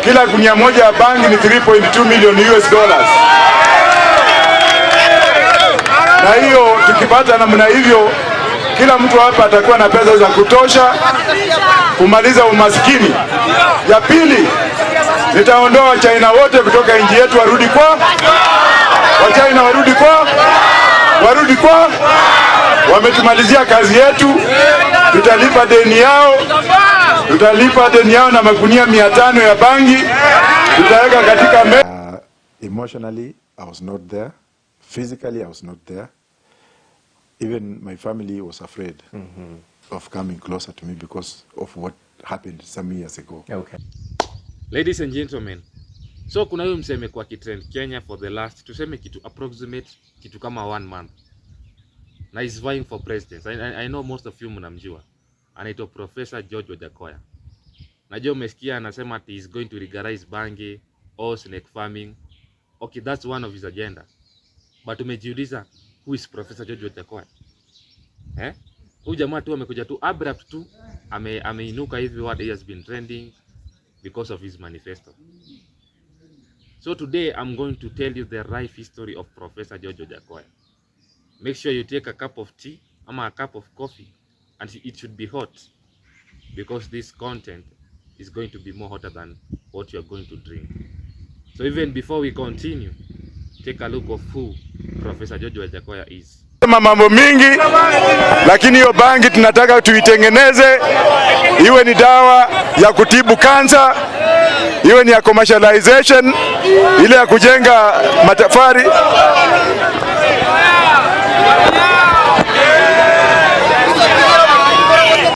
kila gunia moja ya bangi ni 3.2 million US dollars. Na hiyo tukipata namna hivyo, kila mtu hapa atakuwa na pesa za kutosha kumaliza umaskini. Ya pili, nitaondoa Wachina wote kutoka nchi yetu warudi kwa Wachina, warudi kwa wametumalizia kazi yetu. Tutalipa deni yao na magunia 500 ya bangi tutaweka katika emotionally I was not there, physically I was not there. Even my family was afraid of coming closer to me because of what happened some years ago. Okay. Ladies and gentlemen, so kuna huyu mseme kwa kitrend Kenya for the last, tuseme kitu approximate kitu kama 1 month. Na is vying for president. I know most of you mnamjua. Anaitwa Professor George Wajackoyah. Najua umesikia anasema he is going to legalize bangi or snake farming. Okay, that's one of his agenda. But umejiuliza, who is Professor George Wajackoyah? Huyu jamaa tu amekuja tu abrupt tu ameinuka hivi, what he has been trending because of his manifesto. So today I'm going to tell you the right history of Professor George Wajackoyah. Make sure you take a cup of tea or a cup of coffee, and it should be hot, because this content is going to be more hotter than what you are going to drink. So even before we continue, take a look of who Professor George Wajackoyah is. Mambo mingi, lakini hiyo bangi tunataka tuitengeneze iwe ni dawa ya kutibu kansa, iwe ni ya commercialization, ile ya kujenga matafari.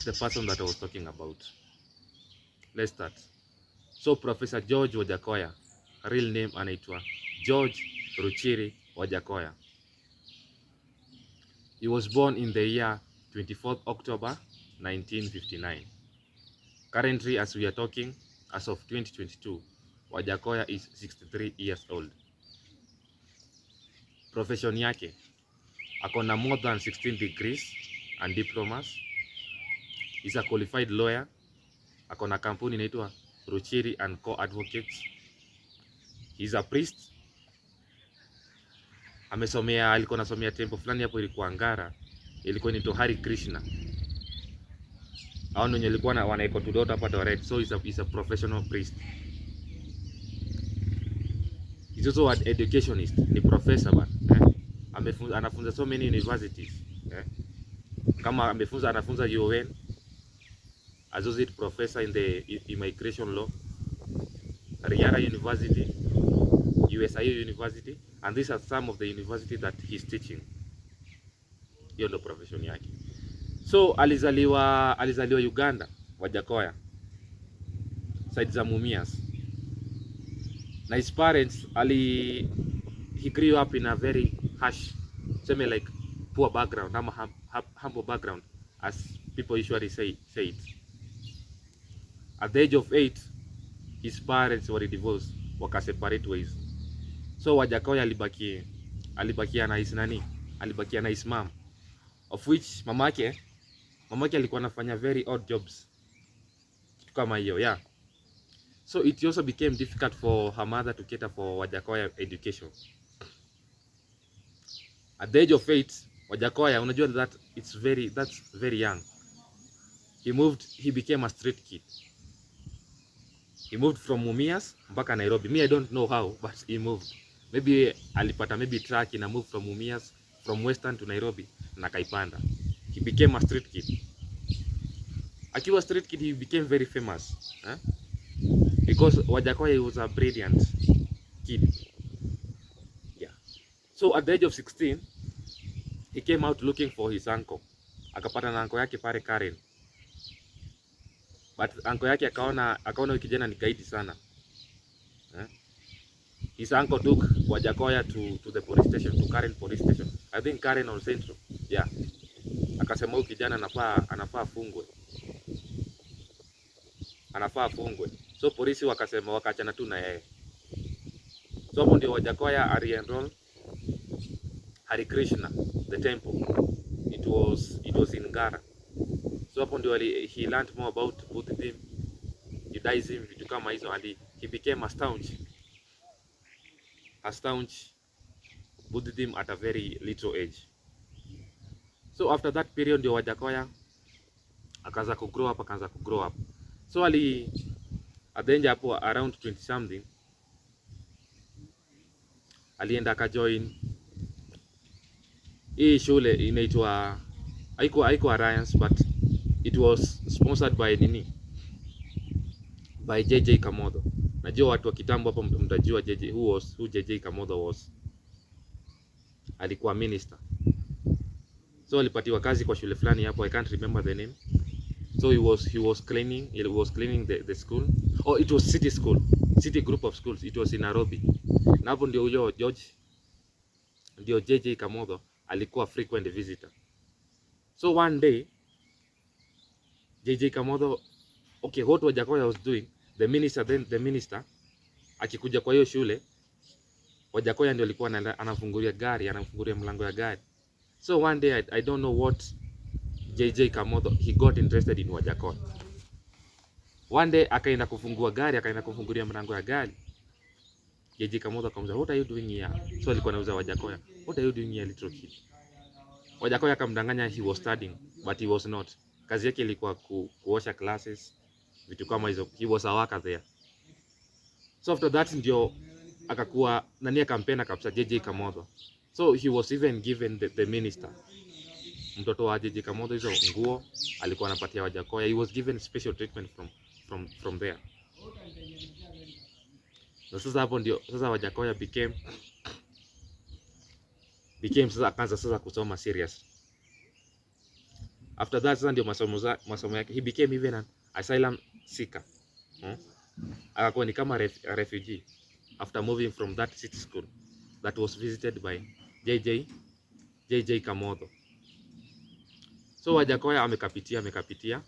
The person that I was talking about. Let's start. So Professor George Wajackoyah, real name anaitwa George Ruchiri Wajackoyah. He was born in the year 24th October 1959. Currently, as we are talking, as of 2022, Wajackoyah is 63 years old. Profession yake, akona more than 16 degrees and diplomas. He's a qualified lawyer. Akona kampuni inaitwa Ruchiri and Co Advocates. He's a priest. Alikuwa anasomea temple fulani hapo, ilikuwa Ngara, ilikuwa ni Hare Krishna. Hao ndio walikuwa wanaiko to dot hapa direct. So he's a professional priest. He's also an educationist, ni professor bana. Anafunza so many universities. Kama anafunza UN, associate professor in the immigration law, Riara University, USIU University, and these are some of the universities that he's teaching. Hiyo ndo profession yake. So alizaliwa Uganda, Wajackoyah, side za Mumias. Na his parents, he grew up in a very harsh, like poor background, humble background, as people usually say it. At the age of 8, his parents were divorced, wakaseparate ways. So Wajackoyah alibakia na his mom, of which mamake alikuwa anafanya very odd jobs kama hiyo, yeah. So it also became difficult for her mother to cater for Wajackoyah education. At the age of 8, Wajackoyah, unajua that's very young. He became a street kid. He moved from Mumias mpaka Nairobi. I don't know how, but he moved. Maybe alipata truck and moved from Mumias, from Western to Nairobi, na kaipanda. He became a street kid. Akiwa street kid, he became very famous. Because Wajackoyah was a brilliant kid. Yeah. So at the age of 16, he came out looking for his uncle. Akapata na uncle yake pale Karen. But uncle yake akaona kijana ni kaidi sana. His uncle took Wajackoyah to the police station, to Karen police station. I think Karen or Central. Yeah. Akasema huyu kijana anafaa afungwe. So polisi wakaachana tu na yeye. So hapo ndio Wajackoyah ali-enroll Hare Krishna, the temple. It was in Ngara. So hapo ndio he learned more about Buddhism. Judaism, vitu kama hizo, and he became a staunch Buddhism at a very little age. So after that period ndio Wajackoyah akaanza ku grow up. So at the end hapo around 20 something alienda akajoin hii shule inaitwa haiko Alliance, but it was sponsored by by JJ Kamotho. Najua watu wa kitambo hapo mtajua who JJ Kamotho was. Alikuwa minister. So alipatiwa kazi kwa shule fulani hapo, I can't remember the name. So he was cleaning the school. Oh, it was city group of schools. It was in Nairobi. Na hapo ndio huyo ndio JJ Kamotho alikuwa frequent visitor. So one day JJ Kamotho, okay, what Wajackoyah was doing, the minister akikuja kwa hiyo shule, Wajackoyah ndio alikuwa anafungulia mlango ya gari. So one day I don't know what JJ Kamotho, he got interested in Wajackoyah. One day akaenda kufungulia mlango ya gari. JJ Kamotho akamwambia, what are you doing here? So alikuwa anauza Wajackoyah, what are you doing here little kid? Wajackoyah akamdanganya he was studying, but he was not. Kazi yake ilikuwa kuosha classes, vitu kama hizo. He was a worker there. So after that ndio akakuwa akampenda kabisa JJ Kamotho. So he was even given the minister, mtoto wa JJ Kamotho, hizo nguo alikuwa anapatia Wajackoyah. He was given special treatment from there. Na sasa hapo ndio sasa Wajackoyah became sasa akaanza sasa kusoma serious. After that sasa ndio masomo yake, he became even an asylum seeker. Akakuwa ni kama refugee after moving from that city school that was visited by JJ Kamotho. So Wajackoyah amekapitia.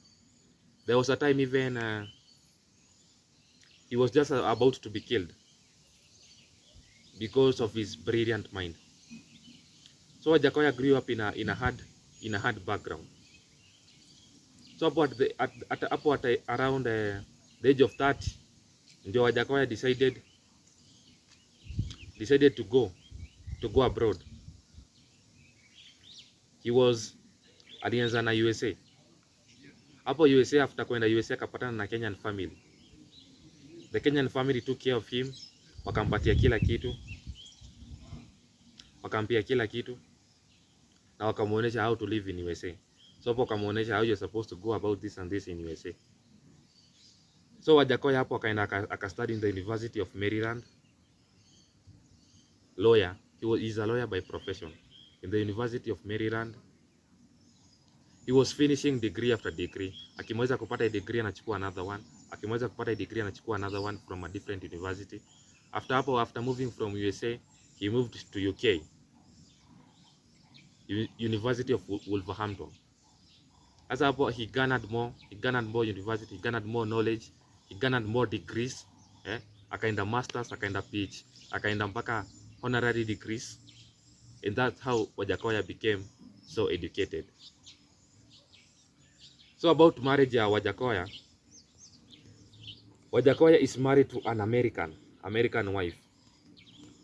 There was a time even he was just about to be killed because of his brilliant mind. So Wajackoyah grew up in a hard background. So at around the age of 30 ndio Wajackoyah decided to go abroad. Alianza na USA. Hapo USA, after kwenda USA akapatana na Kenyan family. The Kenyan family took care of him, wakampatia kila kitu. Na wakamuonesha how to live in USA. So hapo wakamuonesha how you're supposed to go about this and this in USA. So Wajackoyah hapo akaenda akastudy in the University of Maryland. Lawyer. He's a lawyer by profession. In the University of Maryland. He was finishing degree after degree. Akimaliza kupata degree anachukua another one. Akimaliza kupata degree anachukua another one from a different university. After moving from USA, he moved to UK. University of Wolverhampton. As hapo he garnered more university, he garnered more knowledge, he garnered more degrees. Akaenda masters, akaenda PhD, akaenda mpaka honorary degrees. And that's how Wajackoyah became so educated. So about marriage ya Wajackoyah is married to an American wife.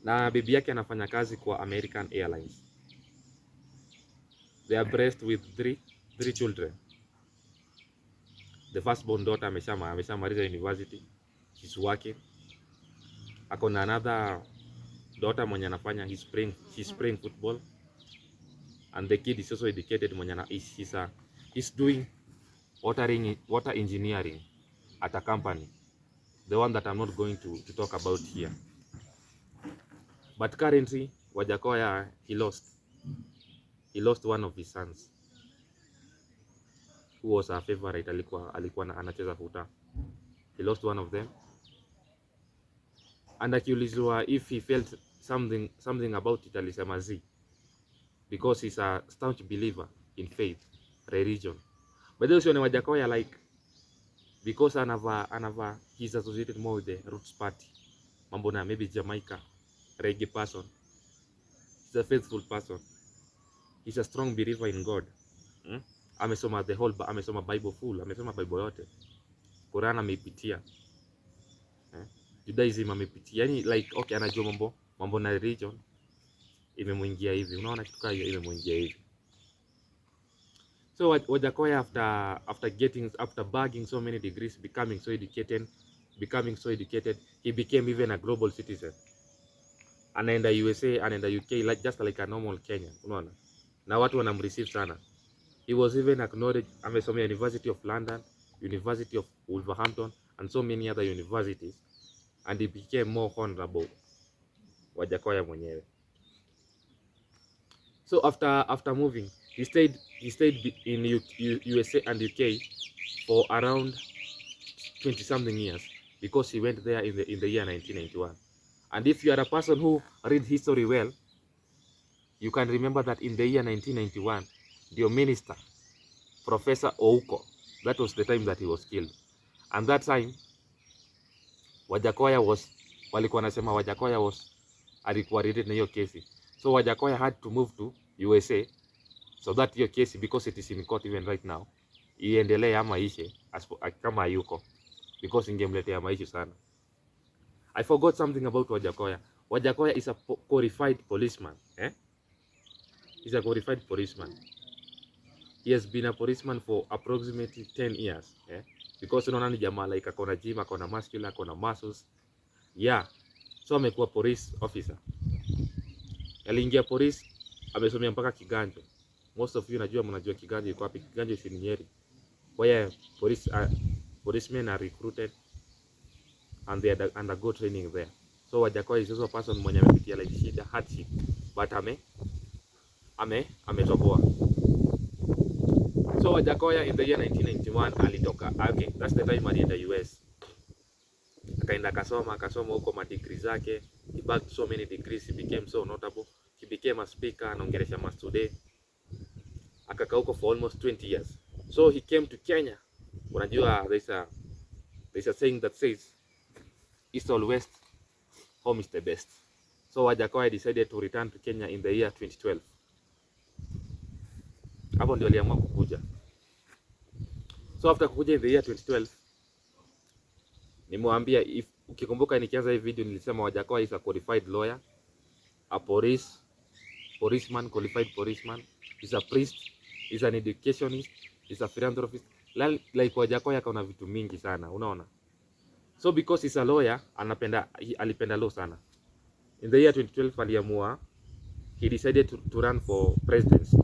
Na bibi yake anafanya kazi kwa American Airlines. They are blessed with three children. The firstborn daughter ameshamaliza university. She's working. Ako na another daughter mwenye anafanya he's playing football. And the kid is also educated mwenye he's doing water engineering at a company, the one that I'm not going to talk about here. But currently Wajackoyah he lost one of his sons who was a favorite, alikuwa anacheza futa. He lost one of them, and akiulizwa if he felt something about it, alisema because he's a staunch believer in faith, religion. But those when Wajackoyah because he's associated more with the Roots Party, mambo na maybe Jamaica, reggae person. He's a faithful person. He's a strong believer in God. Amesoma amesoma Bible full, amesoma Bible yote. Quran ameipitia, Judaism amepitia, yani like okay, anajua mambo na religion imemuingia hivi, unaona kitu kama hiyo imemuingia hivi. So Wajackoyah after bagging so many degrees, becoming so educated, he became even a global citizen. Anaenda USA, anaenda UK like just like a normal Kenyan, unaona, na watu wanamreceive sana. He was even acknowledged, amesomea University of London, University of Wolverhampton and so many other universities, and he became more honorable, Wajackoyah mwenyewe. So after moving, he stayed in USA and UK for around 20 something years, because he went there in the year 1991. And if you are a person who read history well, you can remember that in the year 1991, the minister, Professor Ouko, that was the time that he was killed. And that time, Wajackoyah was, walikuwa nasema Wajackoyah was, alikuwa related na hiyo kesi. So Wajackoyah had to move to USA, so that hiyo kesi, because it is in court even right now, iendelee ama ishe kama hayuko, because ingemletea maisha sana. I forgot something about Wajackoyah. Wajackoyah is a qualified policeman. He's a qualified policeman. He has been a policeman for approximately 10 years. Because unaona ni jamaa like akona gym, akona muscular, akona muscles. Yeah. So amekuwa police officer. Aliingia police, amesomea mpaka kiganjo. Most of you najua mnajua kiganjo iko wapi. Kiganjo is in Nyeri. Where policemen are recruited and they undergo training there. So Wajackoyah is also a person mwenye amepitia like shida, hardship, but ametoboa. So Wajackoyah in the year 1991 alitoka. Okay, that's the time alienda US. Akaenda akasoma huko madegree zake. He bagged so many degrees, he became so notable. He became a speaker, anaongelesha mas today. Akakaa huko for almost 20 years. So he came to Kenya. Unajua there's a saying that says East or West, home is the best. So Wajackoyah decided to return to Kenya in the year 2012. Hapo ndio aliamua kukuja. So after kukuja in the year 2012, nimwambia, if ukikumbuka nikianza hii video nilisema Wajackoyah is a qualified lawyer, a policeman, qualified policeman, is a priest, is an educationist, is a philanthropist. Like Wajackoyah kaona vitu mingi sana, unaona. So because he's a lawyer, alipenda law sana. In the year 2012 aliamua, he decided to run for presidency.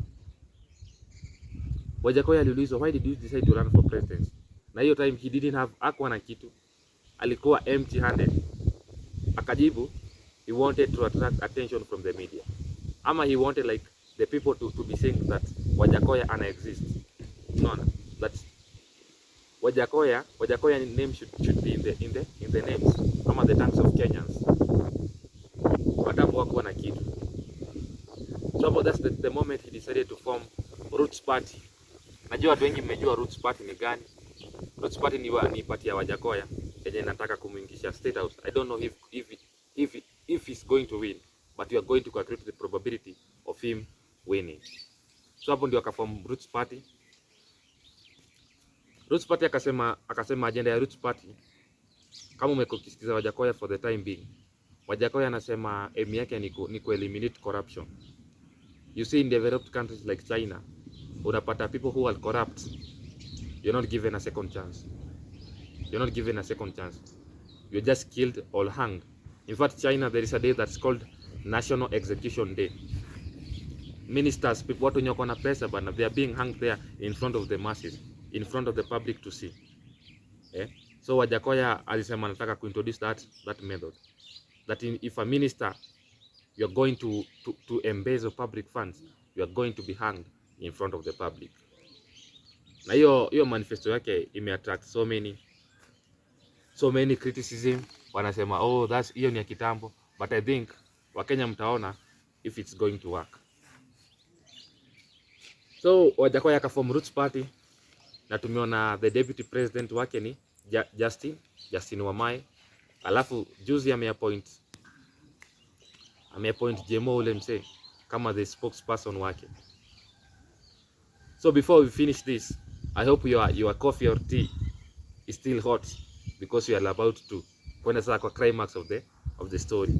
Wajackoyah aliulizwa, why did you decide to run for presidency? Na hiyo time he didn't have, hakuwa na kitu. Alikuwa empty handed. Akajibu, he wanted to attract attention from the media. Ama he wanted like the people to be saying that Wajackoyah ana exist. No, that Wajackoyah name should be in the names, ama the tongues of Kenyans. Watapo hakuwa na kitu. So that's the moment he decided to form Roots Party. Najua watu wengi mmejua Roots Party ni gani. Roots Party ni party ya Wajackoyah yenye nataka kumuingisha State House. I don't know if he's going to win, but we are going to calculate the probability of him winning. So hapo ndio akaform Roots Party. Roots Party akasema agenda ya Roots Party, kama umekisikiza Wajackoyah for the time being, Wajackoyah anasema aim yake ni ku eliminate corruption. You see in developed countries like China, unapata people who are corrupt, you're not given a second chance. You're not given a second chance. You're just killed or hanged. In fact, China, there is a day that's called National Execution Day. Ministers, people watu wenye na pesa bana, they are being hanged there in front of the masses, in front of the public to see. So Wajackoyah alisema anataka kuintroduce that method. That if a minister, you're going to embezzle public funds, you are going to be hanged in front of the public. Na hiyo manifesto yake imeattract so many criticism. Wanasema that's hiyo ni ya kitambo, but I think Wakenya mtaona if it's going to work. So Wajackoyah akaform Roots Party, na tumeona the deputy president wake ni Justin Wamae. Alafu juzi ameappoint Jemo ule mse kama the spokesperson wake. So before we finish this, I hope your coffee or tea is still hot because we are about to kwenda sasa kwa climax of the story.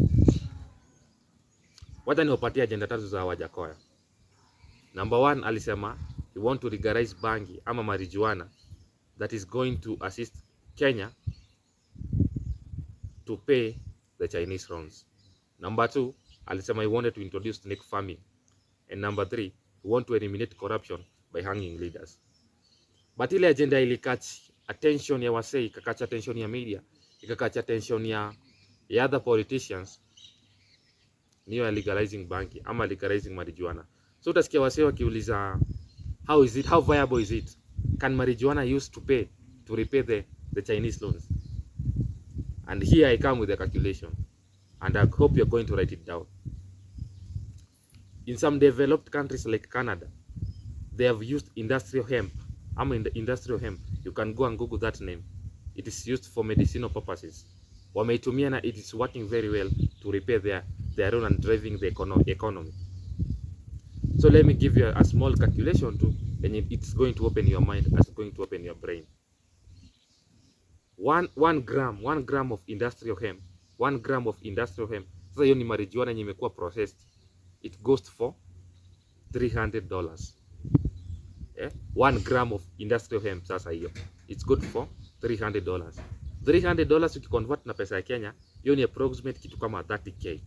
Wacha niwapatie agenda tatu za Wajackoyah. Number one, alisema he want to legalize bangi ama marijuana that is going to assist Kenya to pay the Chinese loans. Number two, alisema he wanted to introduce snake farming. And number three, he want to eliminate corruption by hanging leaders. But ile agenda ilikatch attention ya wasee, ikakatch attention ya media, ikakatch attention ya other politicians, niyo ya legalizing bangi ama legalizing marijuana. So utasikia wasee wakiuliza, how viable is it? Can marijuana use to repay the Chinese loans? And here I come with the calculation, and I hope you're going to write it down. In some developed countries like Canada, they have used industrial hemp. In the industrial hemp, you can go and Google that name. It is used for medicinal purposes. Wameitumia na it is working very well to repair their own and driving the economy. So let me give you a small calculation too, and it's going to open your mind, it's going to open your brain. One gram of industrial hemp, 1 gram of industrial hemp. Sasa hiyo ni marijuana yenye imekuwa processed. It goes for $300. 1 gram of industrial hemp sasa hiyo. It's good for $300. $300 ukiconvert na pesa ya Kenya, hiyo ni approximate kitu kama 30k.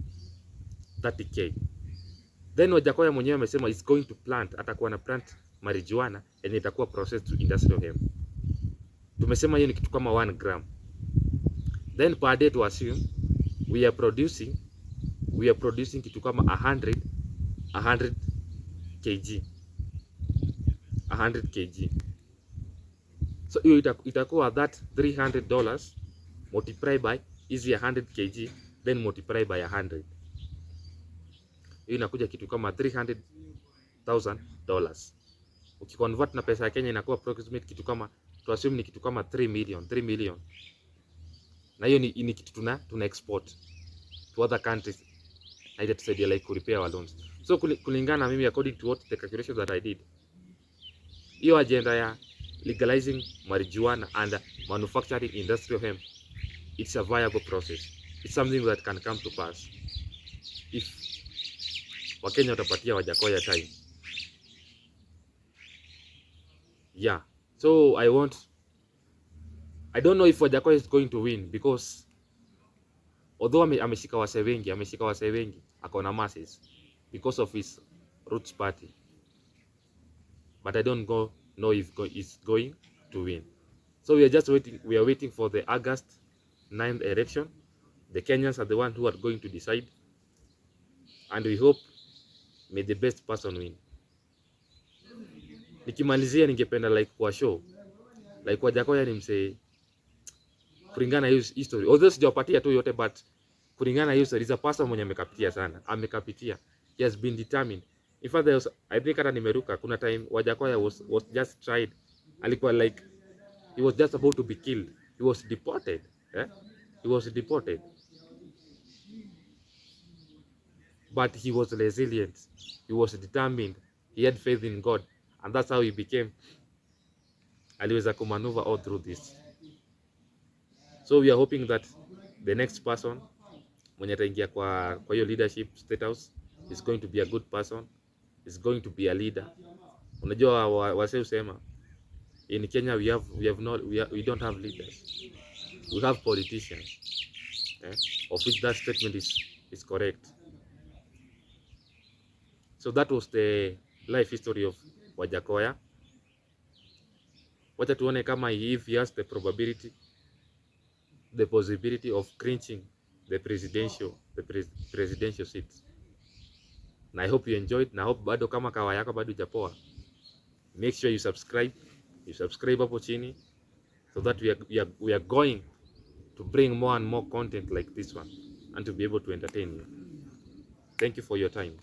Then Wajackoyah mwenyewe amesema is going to atakuwa na plant marijuana yenye itakuwa processed to industrial hemp. Tumesema hiyo ni kitu kama 1 gram. Then per day to assume we are producing kitu kama 100 kg. 100 kg. So hiyo itakuwa that $300 multiply by easy 100 kg then multiply by 100. Hiyo inakuja kitu kama $300,000. Ukiconvert na pesa ya Kenya inakuwa approximate kitu kama, to assume ni kitu kama 3 million. Na hiyo ni kitu tuna export to other countries. Na ile tusaidia like repair our loans. So kulingana na mimi, according to what the calculations that I did, hiyo agenda ya legalizing marijuana and manufacturing industrial hemp, it's a viable process. It's something that can come to pass if Wakenya watapatia Wajackoyah time. Yeah. So I don't know if Wajackoyah is going to win, because although ameshika wasee wengi, akona masses because of his roots party, but I don't know if he's going to win. So we are just waiting. We are waiting for the August 9th election. The Kenyans are the ones who are going to decide, and we hope may the best person win. Nikimalizia ningependa like kwa show like Wajackoyah ni msee kulingana hiyo history, although sijawapatia tu yote, but kulingana hiyo story is a person mwenye amekapitia. He has been determined. In fact, I think hata nimeruka, kuna time Wajackoyah was just tried, alikuwa like he was just about to be killed, he was deported. He was deported, but he was resilient, he was determined, he had faith in God, and that's how he became, aliweza kumaneuver all through this. So we are hoping that the next person mwenye ataingia kwa hiyo leadership state house is going to be a good person, is going to be a leader. Unajua wase usema in Kenya we don't have leaders, we have politicians, of which that statement is correct. So that was the life history of Wajackoyah. Wacha tuone kama if he has the possibility of clinching the presidential seats. Na I hope you enjoyed, na hope bado kama kawa yako bado hujapoa, make sure you subscribe hapo chini, so that we are going to bring more and more content like this one, and to be able to entertain you. Thank you for your time.